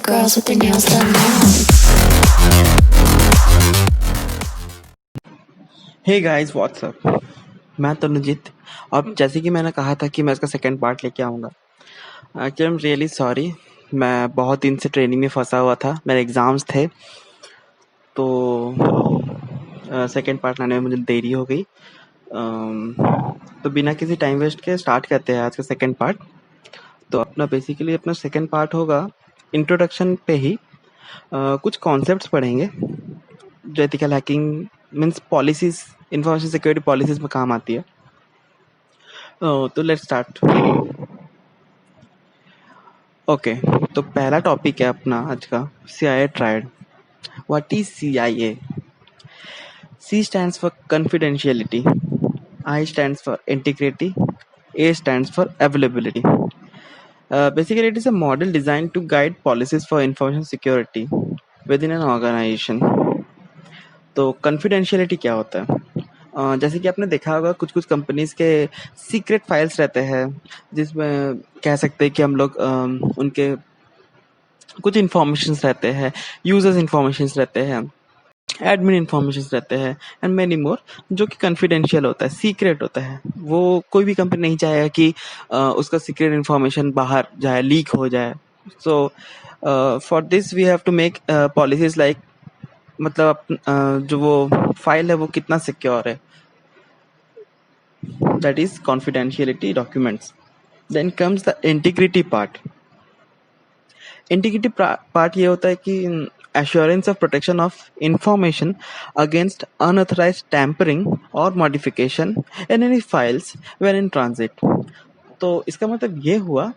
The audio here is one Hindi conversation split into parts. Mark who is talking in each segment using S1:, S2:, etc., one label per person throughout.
S1: girls with their nails done now.
S2: Hey guys what's up. मैं तनुजीत। अब जैसे कि मैंने कहा था कि मैं इसका सेकंड पार्ट लेके आऊँगा। Actually I am really sorry, मैं बहुत दिन से ट्रेनिंग में फंसा हुआ था, मेरे एग्ज़ाम्स थे, तो सेकंड पार्ट लाने में मुझे देरी हो गई। तो बिना किसी टाइम वेस्ट के स्टार्ट करते हैं आज का सेकंड पार्ट। तो अपना सेकंड पार्ट होगा इंट्रोडक्शन पे ही। कुछ कॉन्सेप्ट्स पढ़ेंगे जो ethical hacking means policies, information security policies में काम आती है। तो लेट्स स्टार्ट। ओके, तो पहला टॉपिक है अपना आज का CIA triad. What is CIA? C stands for confidentiality, I stands for integrity, A stands for availability. Basically, it is a model designed to guide policies for information security within an organization. तो कॉन्फिडेंशियलिटी क्या होता है? जैसे कि आपने देखा होगा कुछ कुछ कंपनीज के सीक्रेट फाइल्स रहते हैं, जिसमें कह सकते हैं कि हम लोग उनके कुछ इन्फॉर्मेशंस रहते हैं, यूजर्स इन्फॉर्मेशंस रहते हैं, एडमिन इन्फॉर्मेशंस रहते हैं एंड मैनी मोर, जो कि कॉन्फिडेंशियल होता है, सीक्रेट होता है। वो कोई भी कंपनी नहीं चाहेगा कि उसका सीक्रेट इन्फॉर्मेशन बाहर जाए, लीक हो जाए। So for this we have to make policies like, मतलब जो वो फाइल है वो कितना सिक्योर है, that is confidentiality documents. Then comes the integrity part. Integrity part ये होता है कि assurance of protection of information against unauthorized tampering or modification in any files when in transit. तो इसका मतलब ये हुआ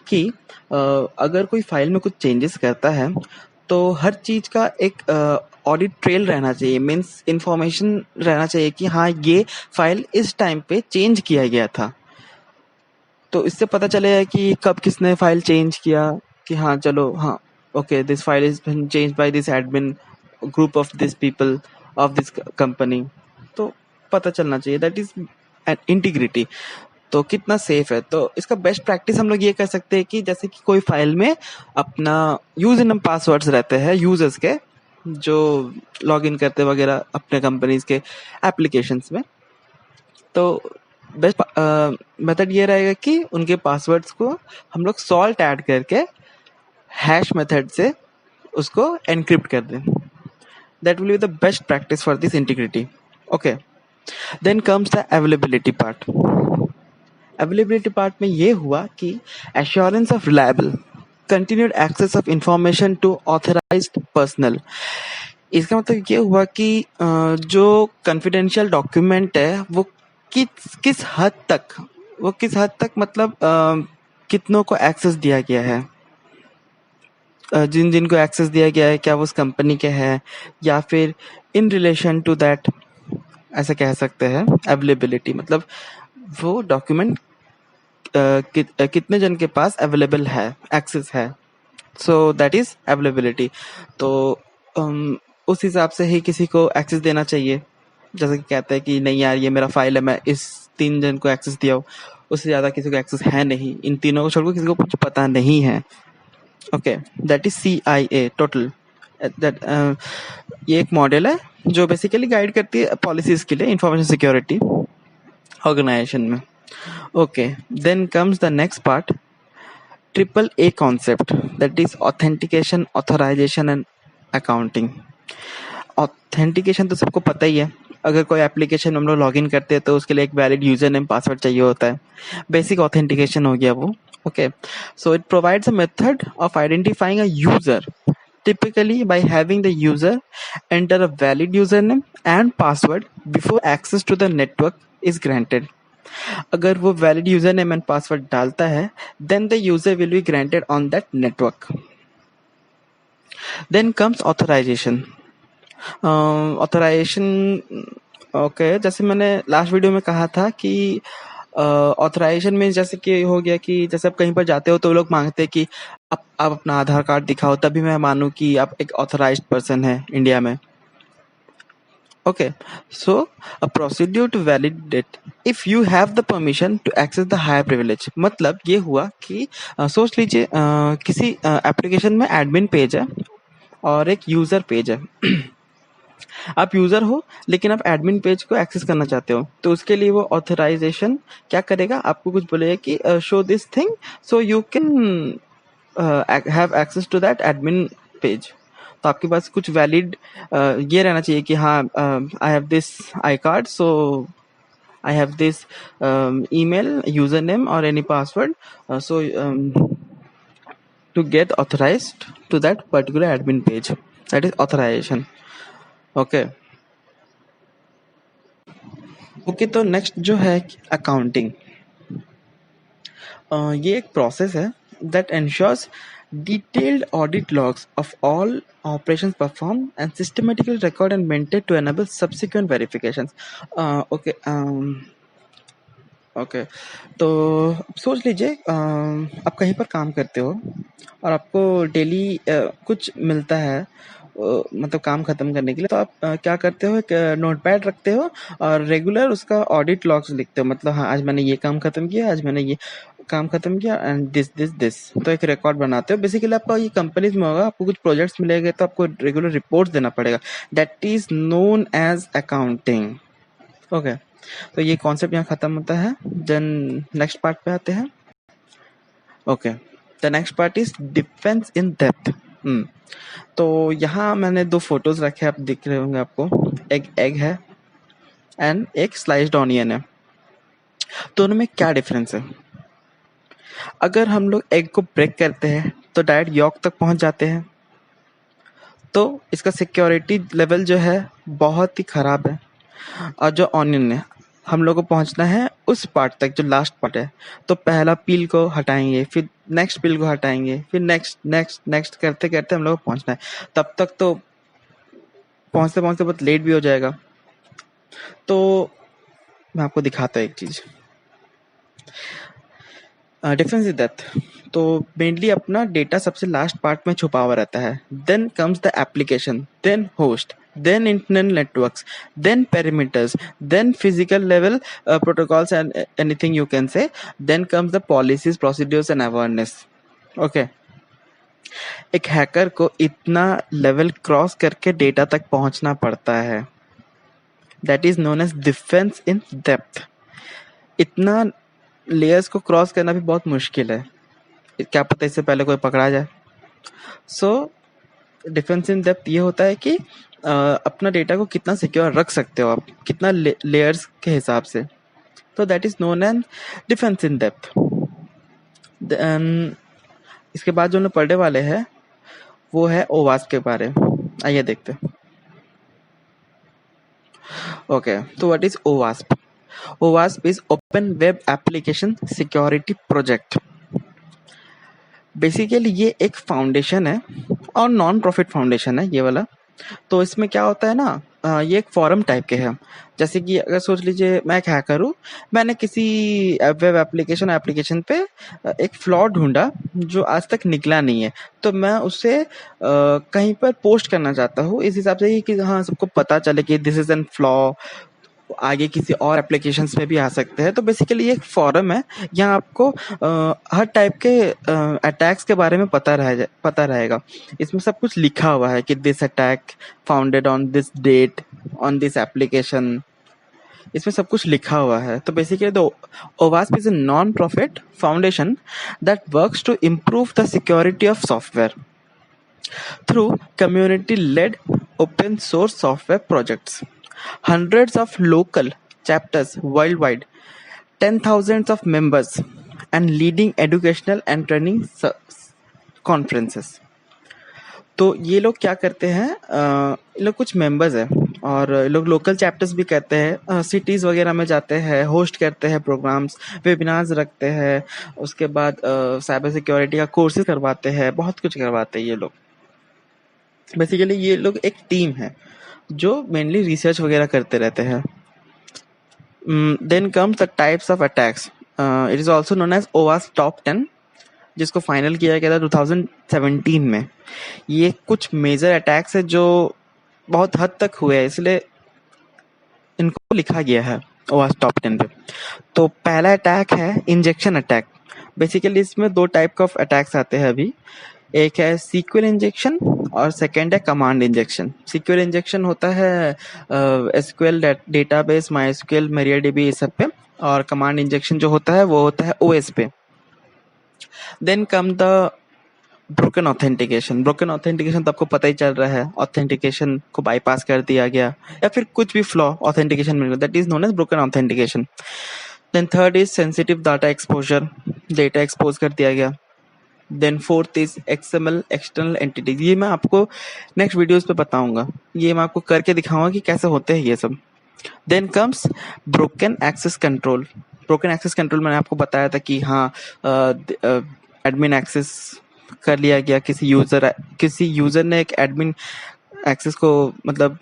S2: कि अगर कोई फाइल में कुछ चेंजेस करता है तो हर चीज का एक ऑडिट ट्रेल रहना चाहिए, मीन्स इंफॉर्मेशन रहना चाहिए कि हाँ ये फाइल इस टाइम पे चेंज किया गया था। तो इससे पता चलेगा कि कब किसने फाइल चेंज किया, कि हाँ चलो हाँ okay this file is been change by this admin group of this people of this company. तो पता चलना चाहिए, दैट इज इंटीग्रिटी। तो कितना सेफ है, तो इसका बेस्ट प्रैक्टिस हम लोग ये कर सकते हैं कि जैसे कि कोई फाइल में अपना यूजर नेम पासवर्ड्स रहते हैं यूजर्स के, जो लॉग इन करते वगैरह अपने कंपनीज के एप्लीकेशंस में, तो बेस्ट मेथड ये रहेगा कि उनके पासवर्ड्स को हम लोग सॉल्ट ऐड करके हैश मेथड से उसको एनक्रिप्ट कर दें। That will be the best practice for this integrity. Okay, then comes the availability part. Availability part में ये हुआ कि assurance of reliable continued access of information to authorized personnel. इसका मतलब ये हुआ कि जो कॉन्फिडेंशियल डॉक्यूमेंट है वो किस हद तक मतलब कितनों को एक्सेस दिया गया है, जिनको एक्सेस दिया गया है क्या वो उस कंपनी के हैं या फिर इन रिलेशन टू दैट, ऐसा कह सकते हैं। अवेलेबिलिटी मतलब वो डॉक्यूमेंट कितने जन के पास अवेलेबल है, एक्सेस है, सो दैट इज अवेलेबिलिटी। तो उस हिसाब से ही किसी को एक्सेस देना चाहिए। जैसे कि कहते हैं कि नहीं यार ये मेरा फाइल है, मैं इस 3 जन को एक्सेस दिया हूँ, उससे ज़्यादा किसी को एक्सेस है नहीं, इन तीनों को छोड़कर किसी को कुछ पता नहीं है। Okay, that is CIA total. That ये एक मॉडल है जो बेसिकली गाइड करती है पॉलिसीज के लिए इंफॉर्मेशन सिक्योरिटी ऑर्गेनाइजेशन में। Okay, then comes the next part, AAA concept, that is authentication, authorization and accounting. Authentication तो सबको पता ही है, अगर कोई एप्लीकेशन में हम लोग लॉग इन करते हैं तो उसके लिए एक वैलिड यूजर नेम पासवर्ड चाहिए होता है, बेसिक ऑथेंटिकेशन हो गया वो। Okay, so it provides a method of identifying a user typically by having the user enter a valid username and password before access to the network is granted. अगर वो valid user name and password डालता है then the user will be granted on that network. Then comes authorization. Okay, जैसे मैंने लास्ट वीडियो में कहा था कि ऑथराइजेशन में जैसे कि हो गया कि जैसे आप कहीं पर जाते हो तो वो लोग मांगते हैं कि आप अपना आधार कार्ड दिखाओ तभी मैं मानूं कि आप एक ऑथराइज्ड पर्सन है इंडिया में। Okay, so a procedure to validate if you have the permission to access the higher privilege. मतलब ये हुआ कि सोच लीजिए किसी एप्लीकेशन में एडमिन पेज है और एक यूजर पेज है। आप यूजर हो लेकिन आप एडमिन पेज को एक्सेस करना चाहते हो, तो उसके लिए वो ऑथराइजेशन क्या करेगा, आपको कुछ बोलेगा कि show this thing so you can have access to that admin page. तो आपके पास कुछ वैलिड ये रहना चाहिए कि हाँ I have this I card, so I have this email username or any password, so to get authorized to that particular admin page, that is authorization. Okay. Okay, तो नेक्स्ट जो है अकाउंटिंग। ये एक प्रोसेस है that ensures detailed audit logs of all operations performed and systematically record and maintain to enable subsequent verifications. Okay okay, तो सोच लीजिए आप कहीं पर काम करते हो और आपको डेली कुछ मिलता है, मतलब काम खत्म करने के लिए, तो आप क्या करते हो, एक नोटपैड रखते हो और रेगुलर उसका ऑडिट लॉग्स लिखते हो। मतलब हाँ, आज मैंने ये काम खत्म किया, आज मैंने ये काम खत्म किया एंड दिस दिस दिस, तो एक रिकॉर्ड बनाते हो। बेसिकली आपका ये कंपनीज में होगा, आपको कुछ प्रोजेक्ट्स मिलेंगे तो आपको रेगुलर रिपोर्ट्स देना पड़ेगा। That is known as accounting. Okay, तो ये कॉन्सेप्ट यहाँ खत्म होता है। देन नेक्स्ट पार्ट पे आते हैं। Okay, the next part is defence in depth. तो यहाँ मैंने दो फोटोज रखे, आप दिख रहे होंगे आपको। एक एग है एंड एक स्लाइस्ड ऑनियन है। दोनों में क्या डिफरेंस है? अगर हम लोग एग को ब्रेक करते हैं तो डायरेक्ट यॉक तक पहुंच जाते हैं, तो इसका सिक्योरिटी लेवल जो है बहुत ही खराब है। और जो ऑनियन है, हम लोग को पहुंचना है उस पार्ट तक जो लास्ट पार्ट है, तो पहला पील को हटाएंगे, फिर नेक्स्ट पील को हटाएंगे, फिर नेक्स्ट नेक्स्ट नेक्स्ट करते करते हम लोग को पहुंचना है। तब तक तो पहुंचते पहुंचते बहुत लेट भी हो जाएगा। तो मैं आपको दिखाता हूँ एक चीज, डिफरेंस इज दैट। तो मेनली अपना डेटा सबसे लास्ट पार्ट में छुपा हुआ रहता है। Then comes the application, then host, then internal networks, then perimeters, then physical level protocols and anything you can say, then comes the policies, procedures and awareness. Okay, एक हैकर को इतना लेवल क्रॉस करके डेटा तक पहुंचना पड़ता है, that is known as defence in depth. इतना लेयर्स को क्रॉस करना भी बहुत मुश्किल है, क्या पता इससे पहले कोई पकड़ा जाए। सो डिफेंस इन डेप्थ ये होता है कि अपना डेटा को कितना सिक्योर रख सकते हो आप, कितना लेयर्स के हिसाब से। तो that is known as defence in depth. इसके बाद जो हम लोग पढ़ने वाले हैं वो है ओवास्प के बारे में। आइए देखते हैं। ओके, तो व्हाट इज ओवास्प? OWASP is Open Web Application Security Project. Basically ये एक फाउंडेशन है और नॉन प्रॉफिट फाउंडेशन है ये वाला। तो इसमें क्या होता है ना, ये एक फोरम टाइप के है। जैसे कि अगर सोच लीजिए मैं एक हैकर हूँ, मैंने किसी वेब एप्लीकेशन पे एक फ्लॉ ढूंढा जो आज तक निकला नहीं है, तो मैं उसे कहीं पर पोस्ट करना चाहता हूँ इस हिसाब से कि हाँ सबको पता चले कि दिस इज एन फ्लॉ, आगे किसी और एप्लीकेशंस में भी आ सकते हैं। तो बेसिकली ये एक फोरम है, यहाँ आपको हर टाइप के अटैक्स के बारे में पता रहेगा। इसमें सब कुछ लिखा हुआ है कि this attack founded on this date on this application, इसमें सब कुछ लिखा हुआ है। तो basically the OWASP is a non profit foundation that works to improve the security of software through community-led open source software projects. Hundreds of local chapters worldwide, 10,000s of members, and leading educational and training conferences. तो ये लोग क्या करते हैं, ये लोग कुछ मेंबर्स हैं और लोग लोकल चैप्टर्स भी करते हैं, सिटीज़ वगैरह में जाते हैं, होस्ट करते हैं प्रोग्राम्स, वेबिनार्स रखते हैं, उसके बाद साइबर सिक्योरिटी का कोर्सेज करवाते हैं, बहुत कुछ करवाते हैं ये लोग। बेसिकली ये लोग एक टीम है जो मेनली रिसर्च वगैरह करते रहते हैं। Then comes the types of attacks. It is also known as OWASP top 10, जिसको फाइनल किया गया था 2017 में। ये कुछ मेजर अटैक्स है जो बहुत हद तक हुए हैं, इसलिए इनको लिखा गया है ओवास टॉप 10 पे। तो पहला अटैक है इंजेक्शन अटैक। बेसिकली इसमें दो टाइप ऑफ अटैक्स आते हैं अभी। एक है सीक्वल इंजेक्शन और सेकेंड है कमांड इंजेक्शन। सीक्वल इंजेक्शन होता है एसक्यूएल डेटाबेस, माईएसक्यूएल, MariaDB ये सब पे, और कमांड इंजेक्शन जो होता है वो होता है ओएस पे। Then come the broken authentication. Broken authentication तो आपको पता ही चल रहा है, ऑथेंटिकेशन को बाईपास कर दिया गया या फिर कुछ भी फ्लॉ ऑथेंटिकेशन में, that is known as broken authentication. Then third is sensitive data exposure, data expose कर दिया गया। Then fourth is XML external entities. ये मैं आपको नेक्स्ट वीडियोस पे बताऊंगा, ये मैं आपको करके दिखाऊंगा कि कैसे होते हैं ये सब। Then comes broken access control. Broken access control मैंने आपको बताया था कि हाँ, एडमिन एक्सेस कर लिया गया, किसी यूजर ने एक एडमिन एक्सेस को मतलब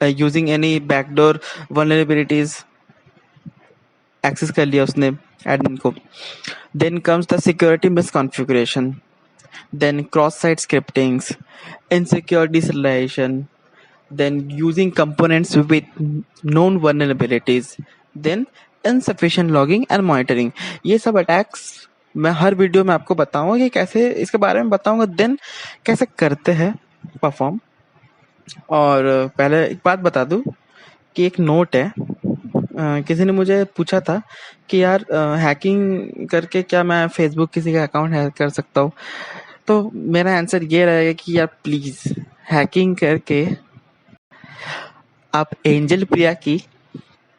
S2: using any backdoor vulnerabilities access कर लिया उसने एडमिन को। Then comes the security misconfiguration, then cross-site scriptings, insecure deceleration, then using components with known vulnerabilities, then insufficient logging and monitoring। ये सब अटैक्स मैं हर वीडियो में आपको बताऊंगा कि कैसे इसके बारे में बताऊंगा, देन कैसे करते हैं परफॉर्म। और पहले एक बात बता दूं कि एक नोट है, किसी ने मुझे पूछा था कि यार हैकिंग करके क्या मैं फेसबुक किसी का अकाउंट हैक कर सकता हूँ। तो मेरा आंसर ये रहेगा कि यार प्लीज हैकिंग करके आप एंजल प्रिया की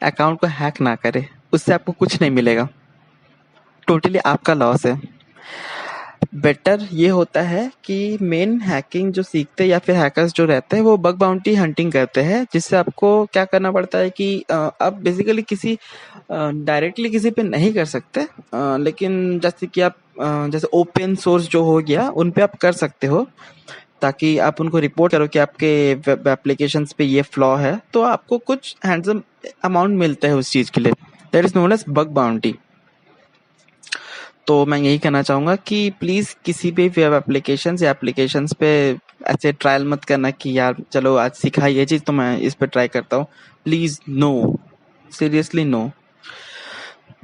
S2: अकाउंट को हैक ना करें, उससे आपको कुछ नहीं मिलेगा, टोटली आपका लॉस है। बेटर ये होता है कि मेन हैकिंग जो सीखते हैं या फिर हैकर्स जो रहते हैं वो बग बाउंटी हंटिंग करते हैं, जिससे आपको क्या करना पड़ता है कि आप बेसिकली किसी डायरेक्टली किसी पे नहीं कर सकते, लेकिन जैसे कि आप जैसे ओपन सोर्स जो हो गया उन पे आप कर सकते हो, ताकि आप उनको रिपोर्ट करो कि आपके वेब एप्लीकेशंस पे ये फ्लॉ है, तो आपको कुछ हैंडसम अमाउंट मिलता है उस चीज़ के लिए, that is known as bug bounty. तो मैं यही कहना चाहूँगा कि प्लीज़ किसी भी वेब एप्लीकेशंस या एप्लीकेशंस पे ऐसे ट्रायल मत करना कि यार चलो आज सीखा ये चीज़ तो मैं इस पे ट्राई करता हूँ। Please no, seriously no.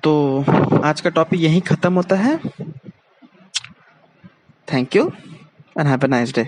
S2: तो आज का टॉपिक यहीं ख़त्म होता है। Thank you and have a nice day.